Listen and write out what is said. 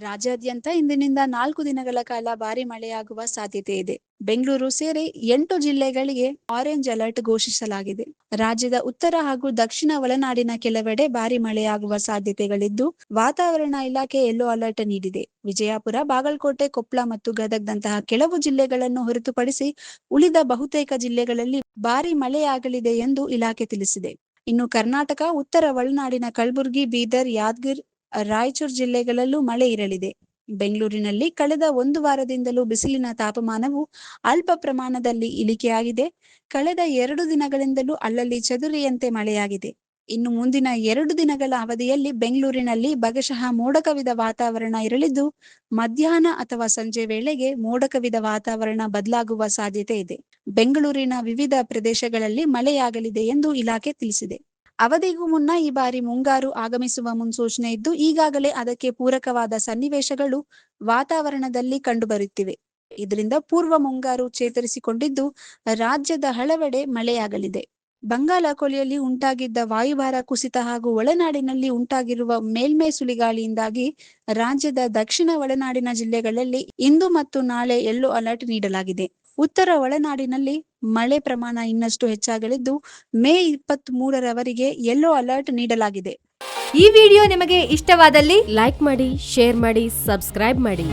ರಾಜ್ಯಾದ್ಯಂತ ಇಂದಿನಿಂದ 4 ದಿನಗಳ ಕಾಲ ಭಾರಿ ಮಳೆಯಾಗುವ ಸಾಧ್ಯತೆ ಇದೆ. ಬೆಂಗಳೂರು ಸೇರಿ 8 ಜಿಲ್ಲೆಗಳಿಗೆ ಆರೆಂಜ್ ಅಲರ್ಟ್ ಘೋಷಿಸಲಾಗಿದೆ. ರಾಜ್ಯದ ಉತ್ತರ ಹಾಗೂ ದಕ್ಷಿಣ ಒಳನಾಡಿನ ಕೆಲವೆಡೆ ಭಾರಿ ಮಳೆಯಾಗುವ ಸಾಧ್ಯತೆಗಳಿದ್ದು, ವಾತಾವರಣ ಇಲಾಖೆ ಯೆಲ್ಲೋ ಅಲರ್ಟ್ ನೀಡಿದೆ. ವಿಜಯಪುರ, ಬಾಗಲಕೋಟೆ, ಕೊಪ್ಪಳ ಮತ್ತು ಗದಗದಂತಹ ಕೆಲವು ಜಿಲ್ಲೆಗಳನ್ನು ಹೊರತುಪಡಿಸಿ ಉಳಿದ ಬಹುತೇಕ ಜಿಲ್ಲೆಗಳಲ್ಲಿ ಭಾರಿ ಮಳೆಯಾಗಲಿದೆ ಎಂದು ಇಲಾಖೆ ತಿಳಿಸಿದೆ. ಇನ್ನು ಕರ್ನಾಟಕ ಉತ್ತರ ಒಳನಾಡಿನ ಕಲಬುರಗಿ, ಬೀದರ್, ಯಾದಗಿರಿ, ರಾಯಚೂರು ಜಿಲ್ಲೆಗಳಲ್ಲೂ ಮಳೆ ಇರಲಿದೆ. ಬೆಂಗಳೂರಿನಲ್ಲಿ ಕಳೆದ 1 ವಾರದಿಂದಲೂ ಬಿಸಿಲಿನ ತಾಪಮಾನವು ಅಲ್ಪ ಪ್ರಮಾಣದಲ್ಲಿ ಇಳಿಕೆಯಾಗಿದೆ. ಕಳೆದ 2 ದಿನಗಳಿಂದಲೂ ಅಲ್ಲಲ್ಲಿ ಚದುರಿಯಂತೆ ಮಳೆಯಾಗಿದೆ. ಇನ್ನು ಮುಂದಿನ 2 ದಿನಗಳ ಅವಧಿಯಲ್ಲಿ ಬೆಂಗಳೂರಿನಲ್ಲಿ ಭಾಗಶಃ ಮೋಡ ಕವಿದ ವಾತಾವರಣ ಇರಲಿದ್ದು, ಮಧ್ಯಾಹ್ನ ಅಥವಾ ಸಂಜೆ ವೇಳೆಗೆ ಮೋಡ ಕವಿದ ವಾತಾವರಣ ಬದಲಾಗುವ ಸಾಧ್ಯತೆ ಇದೆ. ಬೆಂಗಳೂರಿನ ವಿವಿಧ ಪ್ರದೇಶಗಳಲ್ಲಿ ಮಳೆಯಾಗಲಿದೆ ಎಂದು ಇಲಾಖೆ ತಿಳಿಸಿದೆ. ಅವಧಿಗೂ ಮುನ್ನ ಈ ಬಾರಿ ಮುಂಗಾರು ಆಗಮಿಸುವ ಮುನ್ಸೂಚನೆ ಇದ್ದು, ಈಗಾಗಲೇ ಅದಕ್ಕೆ ಪೂರಕವಾದ ಸನ್ನಿವೇಶಗಳು ವಾತಾವರಣದಲ್ಲಿ ಕಂಡುಬರುತ್ತಿವೆ. ಇದರಿಂದ ಪೂರ್ವ ಮುಂಗಾರು ಚೇತರಿಸಿಕೊಂಡಿದ್ದು, ರಾಜ್ಯದ ಹಲವೆಡೆ ಮಳೆಯಾಗಲಿದೆ. ಬಂಗಾಳ ಕೊಲ್ಲಿಯಲ್ಲಿ ಉಂಟಾಗಿದ್ದ ವಾಯುಭಾರ ಕುಸಿತ ಹಾಗೂ ಒಳನಾಡಿನಲ್ಲಿ ಉಂಟಾಗಿರುವ ಮೇಲ್ಮೈ ಸುಳಿಗಾಳಿಯಿಂದಾಗಿ ರಾಜ್ಯದ ದಕ್ಷಿಣ ಒಳನಾಡಿನ ಜಿಲ್ಲೆಗಳಲ್ಲಿ ಇಂದು ಮತ್ತು ನಾಳೆ ಯೆಲ್ಲೋ ಅಲರ್ಟ್ ನೀಡಲಾಗಿದೆ. ಉತ್ತರ ಒಳನಾಡಿನಲ್ಲಿ ಮಳೆ ಪ್ರಮಾಣ ಇನ್ನಷ್ಟು ಹೆಚ್ಚಾಗಲಿದ್ದು, ಮೇ 23ರವರೆಗೆ ಯೆಲ್ಲೋ ಅಲರ್ಟ್ ನೀಡಲಾಗಿದೆ. ಈ ವಿಡಿಯೋ ನಿಮಗೆ ಇಷ್ಟವಾದಲ್ಲಿ ಲೈಕ್ ಮಾಡಿ, ಶೇರ್ ಮಾಡಿ, ಸಬ್ಸ್ಕ್ರೈಬ್ ಮಾಡಿ.